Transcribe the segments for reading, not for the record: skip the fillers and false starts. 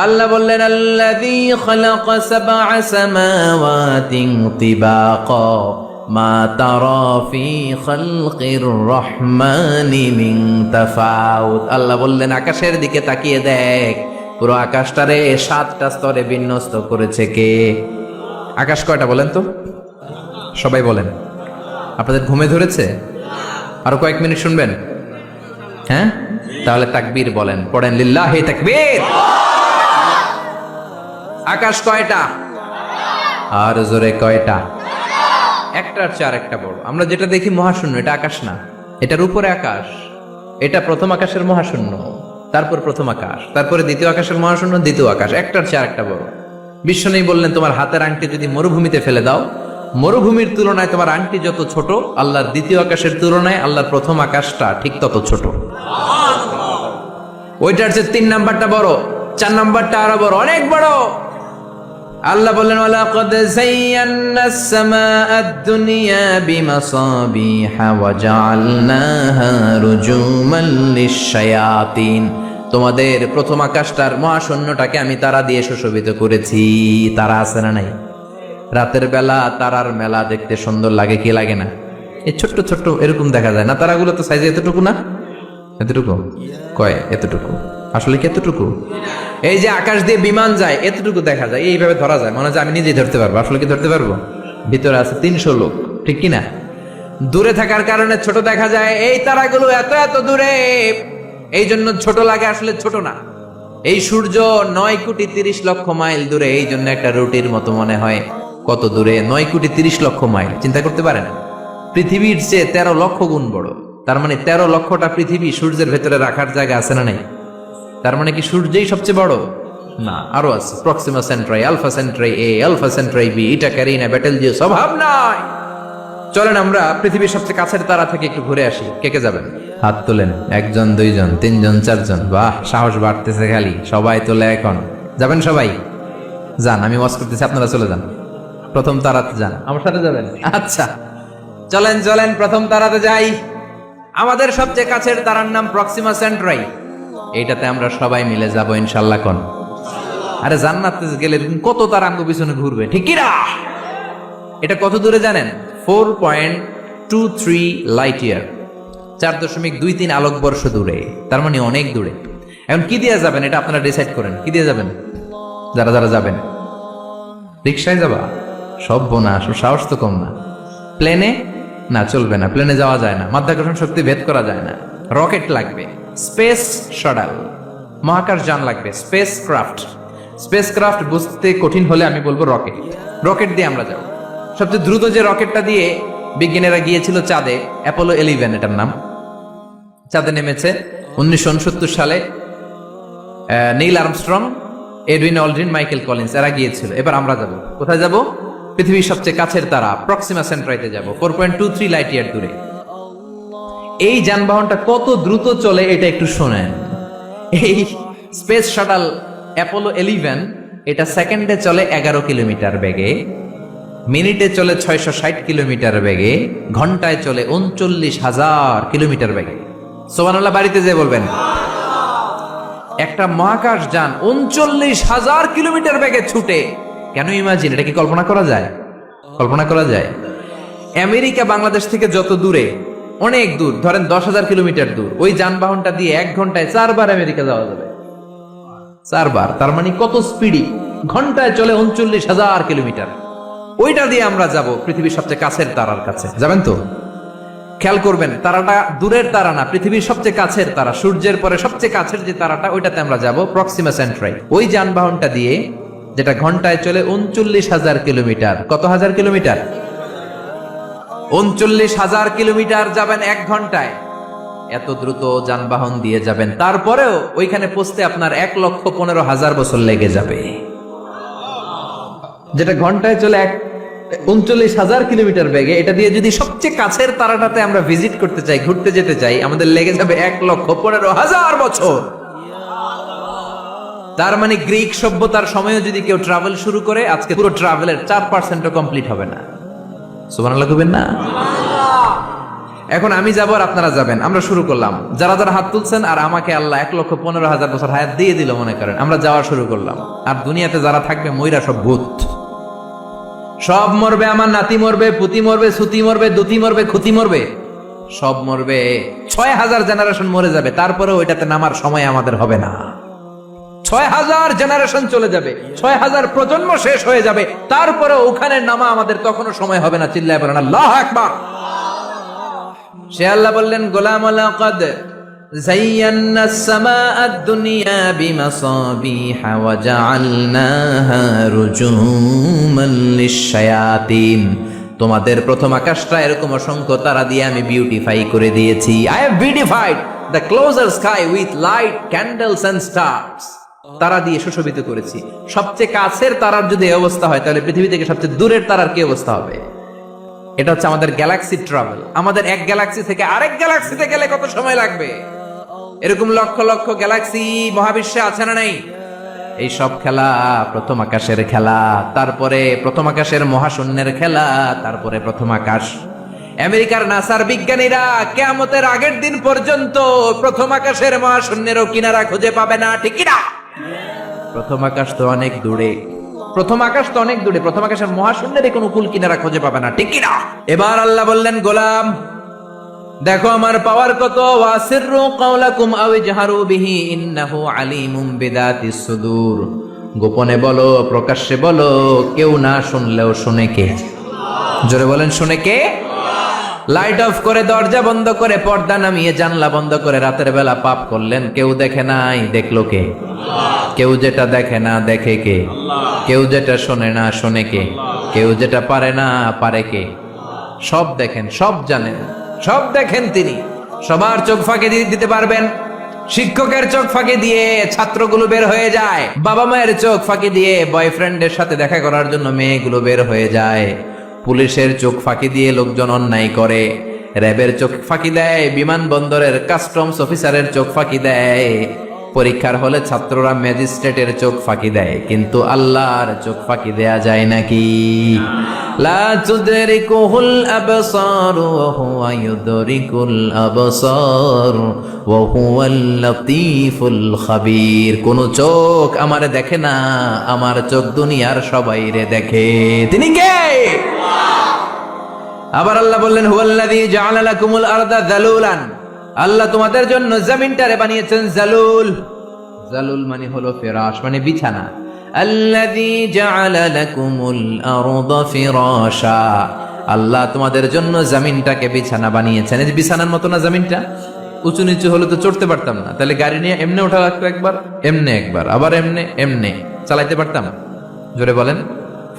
আল্লাহ বললেন আল্লাযী খালাকা সাবআ সামাওয়াতিন তিবাকা মা তারা ফি খালকির রহমানি মিন তাফাউত। আল্লাহ বললেন আকাশের দিকে তাকিয়ে দেখ, পুরো আকাশটারে 7টা স্তরে বিন্যস্ত করেছে কে? আকাশ কয়টা বলেন তো, সবাই বলেন। আপনাদের ঘুমে ধরেছে? আরো কয়েক মিনিট শুনবেন? হ্যাঁ, তাহলে তাকবীর বলেন, পড়েন লিল্লাহি তাকবীর। আকাশ কয়টা? আর জোরে কয়টা? একটার চেয়ে একটা বড়। আমরা যেটা দেখি মহাশূন্য, এটা আকাশ না, এটার উপরে আকাশ। এটা প্রথম আকাশের মহাশূন্য, তারপর প্রথম আকাশ, তারপরে দ্বিতীয় আকাশের মহাশূন্য, দ্বিতীয় আকাশ, একটার চেয়ে একটা বড়। বিশ্বনবী বললেন তোমার হাতের আংটি যদি মরুভূমিতে ফেলে দাও, মরুভূমির তুলনায় তোমার আংটি যত ছোট, আল্লাহর দ্বিতীয় আকাশের তুলনায় আল্লাহর প্রথম আকাশটা ঠিক তত ছোট। ওইটার চেয়ে 3 নাম্বারটা বড়, 4 নাম্বারটা আরো বড়, অনেক বড়। আল্লাহ বললেন ওয়ালাকাদ যায়্যানাস সামাআদ দুনিয়া বিমাসাবিহা ওয়া জাআলনাহা রুজুমান লিশ-শায়াতিন। তোমাদের প্রথম আকাশটার মহাশূন্যটাকে আমি তারা দিয়ে সুশোভিত করেছি। তারা আছে না নাই? রাতের বেলা তারার মেলা দেখতে সুন্দর লাগে, কি লাগে না? এই ছোট্ট ছোট্ট এরকম দেখা যায় না? তারাগুলো তো সাইজে এতটুকু না, এতটুকু কয়, এতটুকু আসলে কি এতটুকু? এই যে আকাশ দিয়ে বিমান যায়, এতটুকু দেখা যায়, এইভাবে ধরা যায়, মনে হয় আমি নিজেই ধরতে পারবো। আসলে কি ধরতে পারবো? ভিতরে আছে 300 লোক, ঠিক কি না? দূরে থাকার কারণে ছোট দেখা যায়। এই তারাগুলো এত এত দূরে, এই জন্য ছোট লাগে, আসলে ছোট না। এই সূর্য 9,30,00,000 মাইল দূরে, এই জন্য একটা রুটির মতো মনে হয়। কত দূরে? 9,30,00,000 মাইল। চিন্তা করতে পারেন, পৃথিবীর চেয়ে 13 লক্ষ গুণ বড়। তার মানে 13 লক্ষটা পৃথিবী সূর্যের ভেতরে রাখার জায়গা আছে না নাই? তার মানে কি সূর্যই সবচেয়ে বড়? না, আরো আছে। প্রক্সিমা সেন্ট্রাই, আলফা সেন্ট্রাই এ, আলফা সেন্ট্রাই বি, এটা ক্যারিনা, বেটেলজিউস, অভাব নাই। চলেন আমরা পৃথিবীর সবচেয়ে কাছের তারা থেকে একটু ঘুরে আসি। কে কে যাবেন? হাত তোলেন। 1 জন 2 জন 3 জন 4 জন। বাহ, সাহস বাড়তেছে খালি। সবাই তোলে এখন। যাবেন সবাই? যান, আমি ওয়াজ করতেছি, আপনারা চলে যান। প্রথম তারাতে যান, আমার সাথে যাবেন? আচ্ছা, চলেন চলেন প্রথম তারাতে যাই। আমাদের সবচেয়ে কাছের তারার নাম প্রক্সিমা সেন্ট্রাই। এইটাতে আমরা সবাই মিলে যাব ইনশাআল্লাহ। কোন? আরে জান্নাতে গেলে কত তারা আঙ্গ পিছনে ঘুরবে, ঠিক কি না? এটা কত দূরে জানেন? 4.23 লাইট ইয়ার, 4.23 আলোকবর্ষ দূরে। তার মানে অনেক দূরে। এখন কি দিয়ে যাবেন এটা আপনারা ডিসাইড করেন। কি দিয়ে যাবেন যারা যারা যাবেন? রিক্সায় যাবা? সব বোনা, সাহস তো কম না। প্লেনে? না, চলবে না, প্লেনে যাওয়া যায় না, মাধ্যাকর্ষণ শক্তি ভেদ করা যায় না। রকেট লাগবে, স্পেস শাটল, মহাকাশ যান লাগবে, স্পেস ক্রাফট। স্পেস ক্রাফট বুঝতে কঠিন হলে আমি বলবো রকেট। রকেট দিয়ে আমরা যাব। সবচেয়ে দ্রুত যে রকেটটা দিয়ে বিজ্ঞানীরা গিয়েছিল চাঁদে, অ্যাপোলো 11 এটার নাম। চাঁদে নেমেছে 1969 সালে Neil Armstrong, Edwin Aldrin, Michael Collins, এরা গিয়েছিল। এবার আমরা যাব। কোথায় যাব? পৃথিবীর সবচেয়ে কাছের তারা প্রক্সিমা সেন্ট্রাইতে যাব, 4.23 লাইট ইয়ার দূরে। এই যানবাহনটা কত দ্রুত চলে এটা একটু শোনেন। এই স্পেস শাটল অ্যাপোলো 11, এটা সেকেন্ডে চলে 11 কিলোমিটার বেগে, মিনিটে চলে 660 কিলোমিটার বেগে, ঘন্টায় চলে 39,000 কিলোমিটার বেগে। সুবহানাল্লাহ বাড়িতে যেয়ে বলবেন। একটা মহাকাশ যান 39,000 কিলোমিটার বেগে ছুটে। কেন ইমাজিন? এটা কি কল্পনা করা যায়? কল্পনা করা যায়? আমেরিকা বাংলাদেশ থেকে যত দূরে, অনেক দূর, ধরেন 10,000 কিলোমিটার দূর, ওই যানবাহনটা দিয়ে 1 ঘন্টায় 4 বার আমেরিকা যাওয়া যাবে। 4 বার, তার মানে কত স্পিডি? ঘন্টায় চলে 39,000 কিলোমিটার। ওইটা দিয়ে আমরা যাব পৃথিবীর সবচেয়ে কাছের তারার কাছে। যাবেন তো? খেয়াল করবেন, তারাটা দূরের তারা না, পৃথিবীর সবচেয়ে কাছের তারা, সূর্যের পরে সবচেয়ে কাছের যে তারাটা, ওইটাতে আমরা যাব, প্রক্সিমা সেন্ট্রাই। ওই যানবাহনটা দিয়ে, যেটা ঘন্টায় চলে 39,000 কিলোমিটার। কত হাজার কিলোমিটার? 39,000 কিলোমিটার যাবেন 1 ঘন্টায়। এত দ্রুত যানবাহন দিয়ে যাবেন, তারপরেও ওইখানে পৌঁছতে আপনার 1,15,000 বছর লেগে যাবে। যেটা ঘন্টায় চলে 39,000 কিলোমিটার বেগে, এটা দিয়ে যদি সবচেয়ে কাছের তারাটাতে আমরা ভিজিট করতে চাই, ঘুরতে যেতে চাই, আমাদের লেগে যাবে 1,15,000 বছর। তার মানে গ্রিক সভ্যতার সময়ও যদি কেউ ট্রাভেল শুরু করে, আজকে পুরো ট্রাভেলের 4% কমপ্লিট হবে না। সুবহানাল্লাহ কইবেন না? এখন আমি যাব আর আপনারা যাবেন, আমরা শুরু করলাম। যারা যারা হাত তুলছেন আর আমাকে আল্লাহ 1,15,000 বছর হায়াত দিয়ে দিল মনে করেন, আমরা যাওয়া শুরু করলাম। আর দুনিয়াতে যারা থাকবে ময়রা সব ভূত, সব মরবে। আমার নাতি মরবে, পুতি মরবে, সুতি মরবে, দুতি মরবে, খুতি মরবে, সব মরবে। 6,000 জেনারেশন মরে যাবে, তারপরে ওইটাতে নামার সময় আমাদের হবে না। 6,000 জেনারেশন চলে যাবে, 6,000 প্রজন্ম শেষ হয়ে যাবে, তারপরে ওখানে নামা আমাদের তখনও সময় হবে না। চিল্লায় বলেন আল্লাহু আকবার। সে আল্লাহ বললেন, গোলাম লাকাদ যায়্যানা আস-সামাআদ দুনিয়া বিমাসাবিহা ওয়া জাআলনাহা রুজুমান লিশ-শায়াতিন। তোমাদের প্রথম আকাশটা এরকম অসংখ্য তারা দিয়ে আমি বিউটিফাই করে দিয়েছি। I have beautified the closer sky with light, candles and stars. তারা দিয়ে সুশোভিত করেছি। সবচেয়ে কাছের তারার যদি এই অবস্থা হয়, তাহলে পৃথিবী থেকে সবচেয়ে দূরের তারার কি অবস্থা হবে? এটা হচ্ছে আমাদের গ্যালাক্সি ট্রাভেল। আমাদের এক গ্যালাক্সি থেকে আরেক গ্যালাক্সিতে গেলে কত সময় লাগবে? এরকম লক্ষ লক্ষ গ্যালাক্সি মহাবিশ্বে আছে না নাই? এই সব খেলা প্রথম আকাশের খেলা, তারপরে প্রথম আকাশের মহাশূন্যের খেলা, তারপরে প্রথম আকাশ। আমেরিকার নাসার বিজ্ঞানীরা কিয়ামতের আগের দিন পর্যন্ত প্রথম আকাশের মহাশূন্যেরও কিনারা খুঁজে পাবে না, ঠিক কি না? প্রথম আকাশ তো অনেক দূরে, প্রথম আকাশ তো অনেক দূরে, প্রথম আকাশের মহাশূন্যের কোনো কুল কিনারা খুঁজে পাবে না, ঠিক কি না? এবার আল্লাহ বললেন, গোলাম দেখো আমার পাওয়ার কত। ওয়াসিররু কাওলাকুম আও ইজহারু বিহি ইন্নাহু আলিমুম বিদাতিস সুদূর। গোপনে বলো, প্রকাশ্যে বলো, কেউ না শুনলেও শুনে কে? জোরে বলেন, শুনে কে? লাইট অফ করে, দরজা বন্ধ করে, পর্দা নামিয়ে, জানলা বন্ধ করে রাতের বেলা পাপ করলেন, কেউ দেখে নাই, দেখলো কে? কেউ যেটা দেখে না দেখে কে? কেউ যেটা শোনে না শোনে কে? কেউ যেটা পারে না পারে কে? সব দেখেন, সব জানেন, সব দেখেন তিনি। সবার চোখ ফাঁকি দিতে পারবেন। শিক্ষকের চোখ ফাঁকি দিয়ে ছাত্রগুলো বের হয়ে যায়, বাবা মায়ের চোখ ফাঁকি দিয়ে বয়ফ্রেন্ডের সাথে দেখা করার জন্য মেয়েগুলো বের হয়ে যায়, পুলিশের চোখ ফাঁকি দিয়ে লোকজন অন্যায় করে, র্যাবের চোখ ফাঁকি দেয়, বিমানবন্দরের কাস্টমস অফিসারের চোখ ফাঁকি দেয়, পরীক্ষার হলে ছাত্ররা ম্যাজিস্ট্রেটের চোখ ফাঁকি দেয়, কিন্তু আল্লাহর চোখ ফাঁকি দেয়া যায় নাকি? লা তুদরিকুহুল আবসার ওয়া হুয়া ইউদরিকুল আবসার ওয়া হুয়াল লাতীফুল খাবীর। কোন চোখ আমারে দেখে না, আমার চোখ দুনিয়ার সবাইরে দেখে। তিনি কে? আবার আল্লাহ বললেন, হুয়াল্লাযী জাআলা লাকুমুল আরদা যালুলান। আল্লাহ তোমাদের জন্য জমিনটারে বানিয়েছেন জালুল। জালুল মানে হলো ফিরাশ, মানে বিছানা। আল্লাযী জাআলা লাকুমুল আরদা ফিরাশা। আল্লাহ তোমাদের জন্য জমিনটাকে বিছানা বানিয়েছেন। এই যে বিছানার মতো না জমিনটা, উঁচু নিচু হলে তো চড়তে পারতাম না, তাহলে গাড়ি নিয়ে এমনি ওঠা লাগতো একবার, এমনি একবার, আবার এমনি এমনি চালাইতে পারতাম। জোরে বলেন,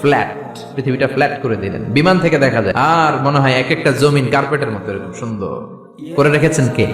ফ্ল্যাট। পৃথিবীটা ফ্ল্যাট করে দিলেন, বিমান থেকে দেখা যায়। আর মনে হয় এক একটা জমিন কার্পেটের মতো এরকম সুন্দর করে রেখেছেন কে?